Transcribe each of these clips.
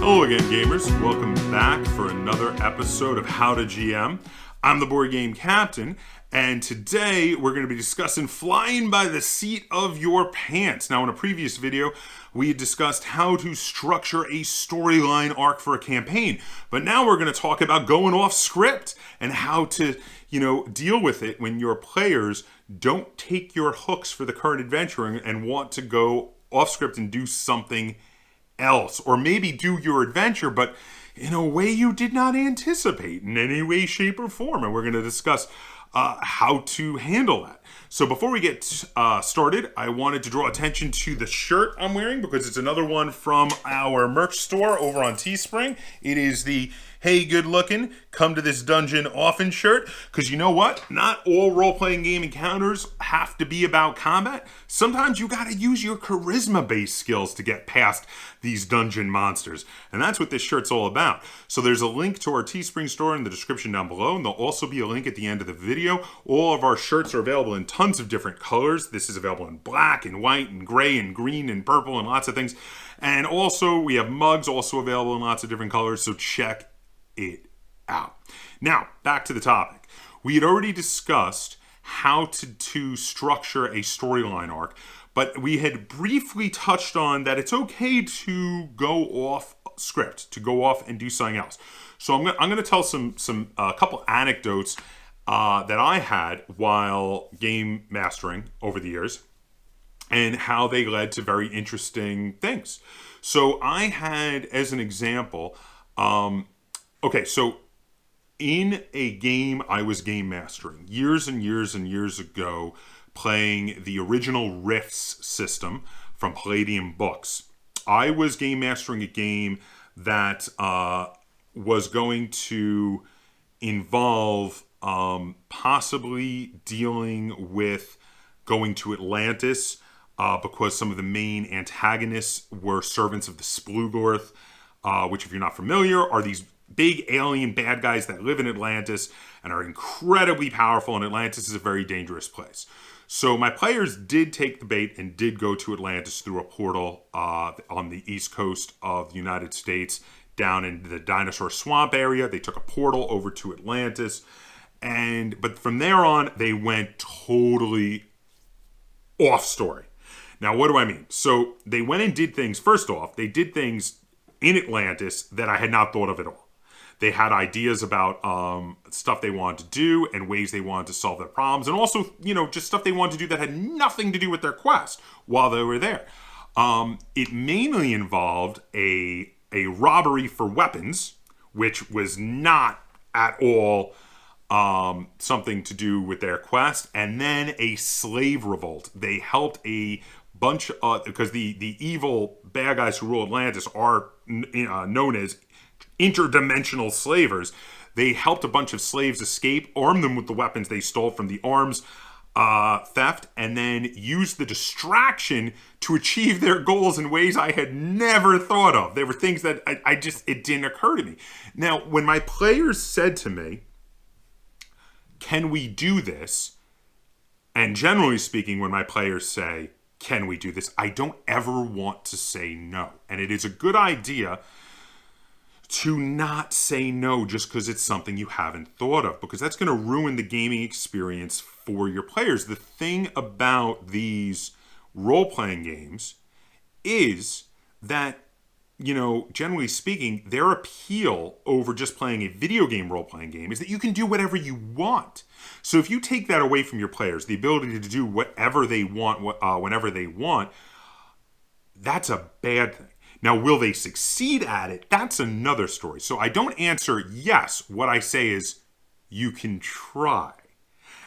Hello again, gamers. Welcome back for another episode of How to GM. I'm the board game captain, and today we're going to be discussing flying by the seat of your pants. Now, in a previous video, we had discussed how to structure a storyline arc for a campaign, but now we're going to talk about going off script and how to, deal with it when your players don't take your hooks for the current adventure and want to go off script and do something else, or maybe do your adventure, but in a way you did not anticipate in any way, shape, or form. And we're going to discuss how to handle that. So before we get started, I wanted to draw attention to the shirt I'm wearing because it's another one from our merch store over on Teespring. It is the "Hey, good looking, come to this dungeon often" shirt. Because you know what? Not all role-playing game encounters have to be about combat. Sometimes you got to use your charisma-based skills to get past these dungeon monsters. And that's what this shirt's all about. So there's a link to our Teespring store in the description down below, and there'll also be a link at the end of the video. All of our shirts are available in tons of different colors. This is available in black and white and gray and green and purple and lots of things. And also we have mugs also available in lots of different colors, so check it out. Now, back to the topic. We had already discussed how to structure a storyline arc, but we had briefly touched on that it's okay to go off script, to go off and do something else. So I'm going to tell a couple anecdotes that I had while game mastering over the years, and how they led to very interesting things. So I had, as an example, so in a game I was game mastering years and years and years ago, playing the original Rifts system from Palladium Books. I was game mastering a game that was going to involve possibly dealing with going to Atlantis because some of the main antagonists were servants of the Splugorth, which, if you're not familiar, are these big alien bad guys that live in Atlantis and are incredibly powerful, and Atlantis is a very dangerous place. So my players did take the bait and did go to Atlantis through a portal on the east coast of the United States, down in the Dinosaur Swamp area. They took a portal over to Atlantis, but from there on, they went totally off story. Now, what do I mean? So they went and did things. First off, they did things in Atlantis that I had not thought of at all. They had ideas about stuff they wanted to do and ways they wanted to solve their problems. And also, just stuff they wanted to do that had nothing to do with their quest while they were there. It mainly involved a robbery for weapons, which was not at all something to do with their quest. And then a slave revolt. They helped a bunch because the evil bad guys who rule Atlantis are known as interdimensional slavers. They helped a bunch of slaves escape, armed them with the weapons they stole from the arms theft, and then used the distraction to achieve their goals in ways I had never thought of. There were things that it didn't occur to me. Now, when my players said to me, "Can we do this?" And generally speaking, when my players say, "Can we do this?" I don't ever want to say no. And it is a good idea to not say no just because it's something you haven't thought of, because that's going to ruin the gaming experience for your players. The thing about these role-playing games is that, generally speaking, their appeal over just playing a video game role-playing game is that you can do whatever you want. So if you take that away from your players, the ability to do whatever they want, whenever they want, that's a bad thing. Now, will they succeed at it? That's another story. So I don't answer yes. What I say is, you can try.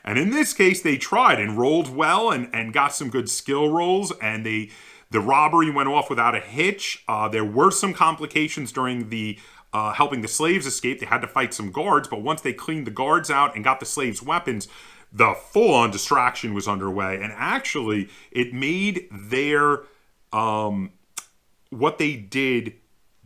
And in this case, they tried and rolled well and got some good skill rolls, and the robbery went off without a hitch. There were some complications during the helping the slaves escape. They had to fight some guards, but once they cleaned the guards out and got the slaves' weapons, the full-on distraction was underway. And actually, it made their what they did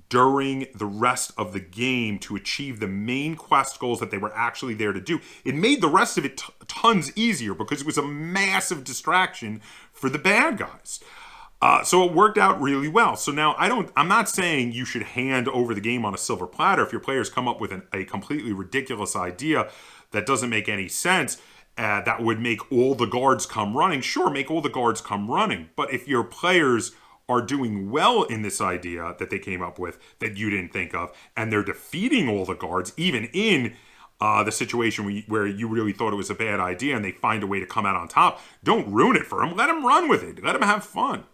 during the rest of the game to achieve the main quest goals that they were actually there to do. It made the rest of it tons easier because it was a massive distraction for the bad guys. So it worked out really well. So now I'm not saying you should hand over the game on a silver platter if your players come up with a completely ridiculous idea that doesn't make any sense. That would make all the guards come running. Sure, make all the guards come running. But if your players are doing well in this idea that they came up with that you didn't think of, and they're defeating all the guards, even in the situation where you really thought it was a bad idea, and they find a way to come out on top, don't ruin it for them. Let them run with it. Let them have fun.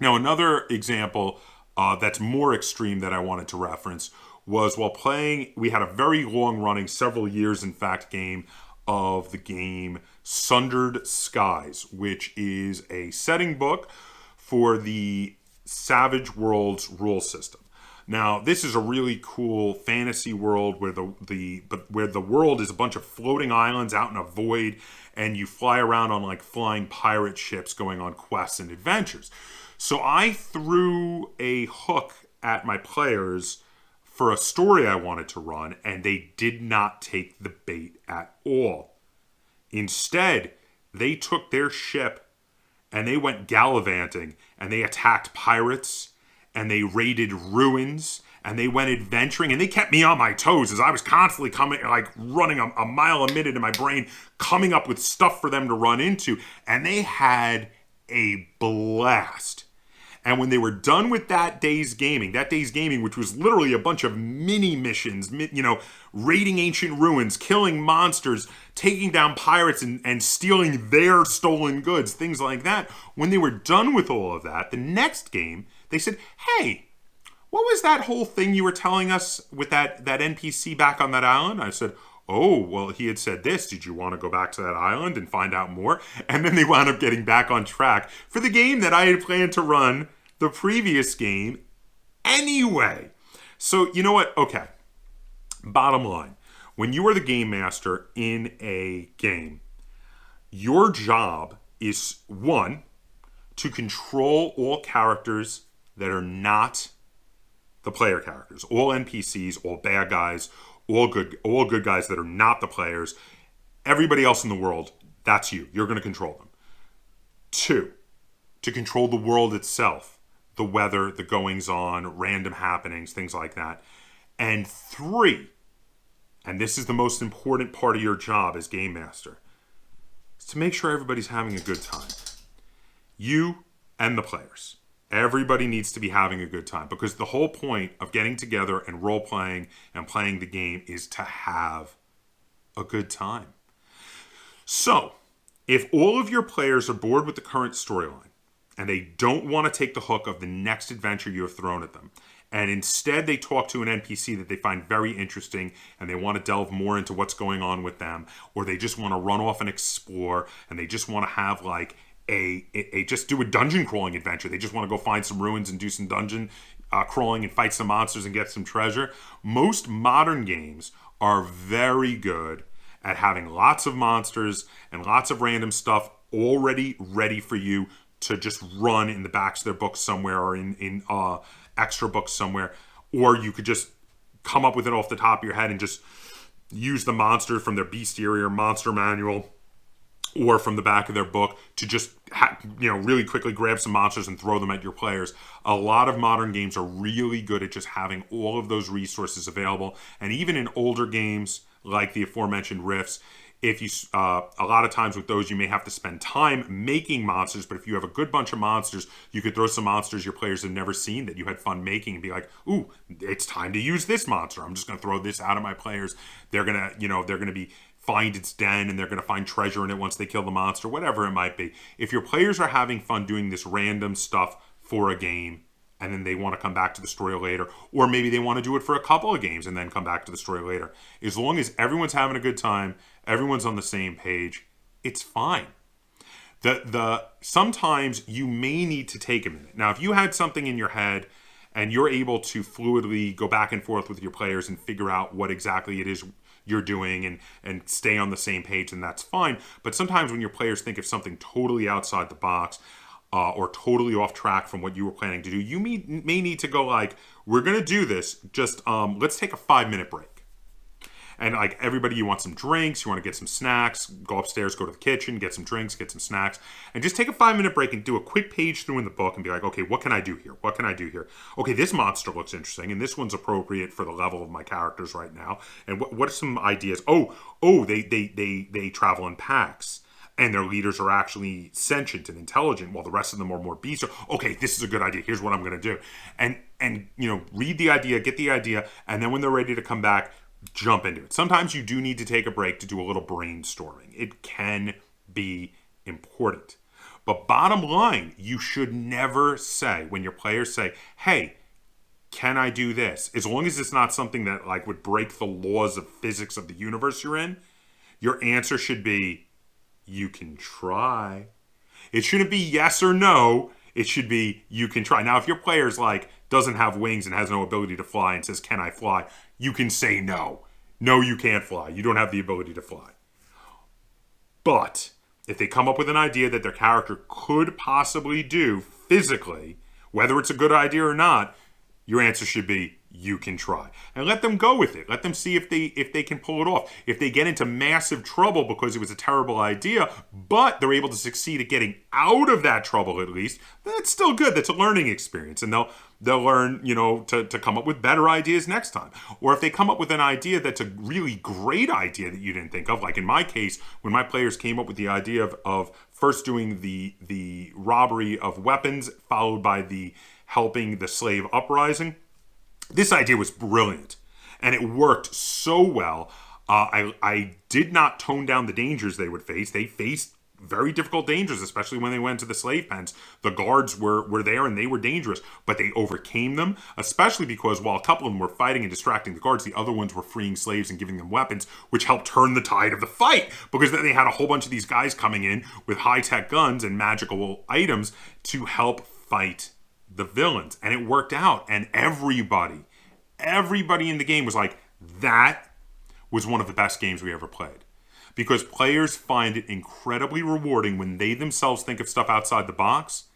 Now, another example that's more extreme that I wanted to reference was while playing, we had a very long-running, several years, in fact, game of the game Sundered Skies, which is a setting book for the Savage Worlds rule system. Now, this is a really cool fantasy world where the world is a bunch of floating islands out in a void, and you fly around on like flying pirate ships going on quests and adventures. So I threw a hook at my players for a story I wanted to run, and they did not take the bait at all. Instead, they took their ship and they went gallivanting, and they attacked pirates, and they raided ruins, and they went adventuring, and they kept me on my toes as I was constantly running a mile a minute in my brain, coming up with stuff for them to run into, and they had a blast. And when they were done with that day's gaming, which was literally a bunch of mini missions, raiding ancient ruins, killing monsters, taking down pirates and stealing their stolen goods, things like that. When they were done with all of that, the next game, they said, hey, what was that whole thing you were telling us with that NPC back on that island? I said, oh, well, he had said this. Did you want to go back to that island and find out more? And then they wound up getting back on track for the game that I had planned to run the previous game anyway. So, you know what? Okay. Bottom line, when you are the game master in a game, your job is, one, to control all characters that are not the player characters, all NPCs, all bad guys, all good guys that are not the players. Everybody else in the world, that's you. You're going to control them. Two, to control the world itself, the weather, the goings on, random happenings, things like that. And three, and this is the most important part of your job as game master, is to make sure everybody's having a good time. You and the players. Everybody needs to be having a good time, because the whole point of getting together and role-playing and playing the game is to have a good time. So, if all of your players are bored with the current storyline and they don't want to take the hook of the next adventure you have thrown at them, and instead they talk to an NPC that they find very interesting and they want to delve more into what's going on with them, or they just want to run off and explore and they just want to have like just do a dungeon crawling adventure. They just want to go find some ruins and do some dungeon crawling and fight some monsters and get some treasure. Most modern games are very good at having lots of monsters and lots of random stuff already ready for you to just run in the backs of their books somewhere, or in extra books somewhere. Or you could just come up with it off the top of your head and just use the monster from their bestiary or monster manual, or from the back of their book, to just really quickly grab some monsters and throw them at your players. A lot of modern games are really good at just having all of those resources available. And even in older games like the aforementioned Rifts, if you a lot of times with those you may have to spend time making monsters, but if you have a good bunch of monsters, you could throw some monsters your players have never seen that you had fun making and be like, ooh, it's time to use this monster. I'm just going to throw this out of my players. They're going to be find its den, and they're going to find treasure in it once they kill the monster, whatever it might be. If your players are having fun doing this random stuff for a game, and then they want to come back to the story later, or maybe they want to do it for a couple of games and then come back to the story later, as long as everyone's having a good time, everyone's on the same page, it's fine. Sometimes you may need to take a minute. Now, if you had something in your head and you're able to fluidly go back and forth with your players and figure out what exactly it is you're doing and stay on the same page, and that's fine. But sometimes when your players think of something totally outside the box or totally off track from what you were planning to do, you may need to go like, we're going to do this, just let's take a 5-minute break. And like everybody, you want some drinks, you want to get some snacks, go upstairs, go to the kitchen, get some drinks, get some snacks, and just take a 5-minute break and do a quick page through in the book and be like, okay, what can I do here? What can I do here? Okay, this monster looks interesting, and this one's appropriate for the level of my characters right now. And what are some ideas? They travel in packs, and their leaders are actually sentient and intelligent, while the rest of them are more beasts. Okay, this is a good idea. Here's what I'm going to do. And read the idea, get the idea, and then when they're ready to come back, jump into it. Sometimes you do need to take a break to do a little brainstorming. It can be important. But bottom line, you should never say, when your players say, hey, can I do this? As long as it's not something that like would break the laws of physics of the universe you're in, your answer should be, you can try. It shouldn't be yes or no. It should be, you can try. Now, if your player's like, doesn't have wings and has no ability to fly and says, can I fly? You can say no. No, you can't fly. You don't have the ability to fly. But if they come up with an idea that their character could possibly do physically, whether it's a good idea or not, your answer should be, you can try. And let them go with it. Let them see if they can pull it off. If they get into massive trouble because it was a terrible idea, but they're able to succeed at getting out of that trouble at least, that's still good. That's a learning experience. And they'll learn, to come up with better ideas next time. Or if they come up with an idea that's a really great idea that you didn't think of, like in my case, when my players came up with the idea of first doing the robbery of weapons, followed by the helping the slave uprising, this idea was brilliant, and it worked so well. I did not tone down the dangers they would face. They faced very difficult dangers, especially when they went to the slave pens. The guards were there, and they were dangerous, but they overcame them, especially because while a couple of them were fighting and distracting the guards, the other ones were freeing slaves and giving them weapons, which helped turn the tide of the fight, because then they had a whole bunch of these guys coming in with high-tech guns and magical items to help fight the villains. And it worked out, and everybody in the game was like, that was one of the best games we ever played. Because players find it incredibly rewarding when they themselves think of stuff outside the box,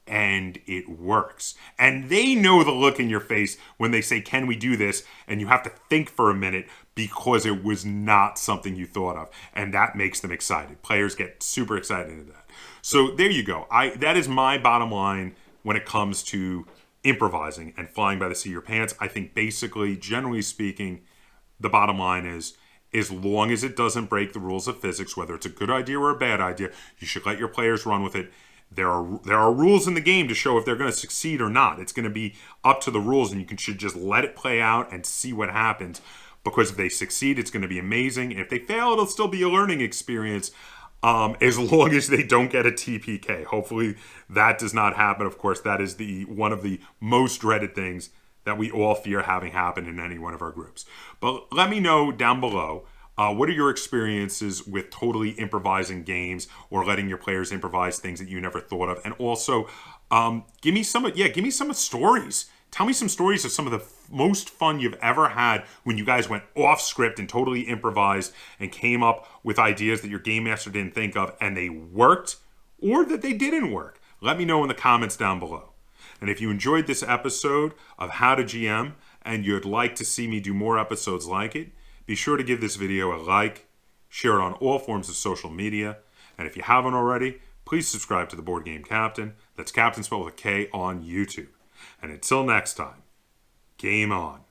and it works. And they know the look in your face when they say, can we do this? And you have to think for a minute because it was not something you thought of. And that makes them excited. Players get super excited into that. So there you go. That is my bottom line when it comes to improvising and flying by the seat of your pants. I think basically, generally speaking, the bottom line is, as long as it doesn't break the rules of physics, whether it's a good idea or a bad idea, you should let your players run with it. There are rules in the game to show if they're going to succeed or not. It's going to be up to the rules, and you should just let it play out and see what happens. Because if they succeed, it's going to be amazing. And if they fail, it'll still be a learning experience. As long as they don't get a TPK. Hopefully that does not happen. Of course, that is one of the most dreaded things that we all fear having happen in any one of our groups. But let me know down below, what are your experiences with totally improvising games or letting your players improvise things that you never thought of? And also, give me some stories. Tell me some stories of some of the most fun you've ever had when you guys went off script and totally improvised and came up with ideas that your game master didn't think of, and they worked or that they didn't work. Let me know in the comments down below. And if you enjoyed this episode of How to GM and you'd like to see me do more episodes like it, be sure to give this video a like, share it on all forms of social media, and if you haven't already, please subscribe to the Board Game Captain. That's Captain spelled with a K on YouTube. And until next time, game on.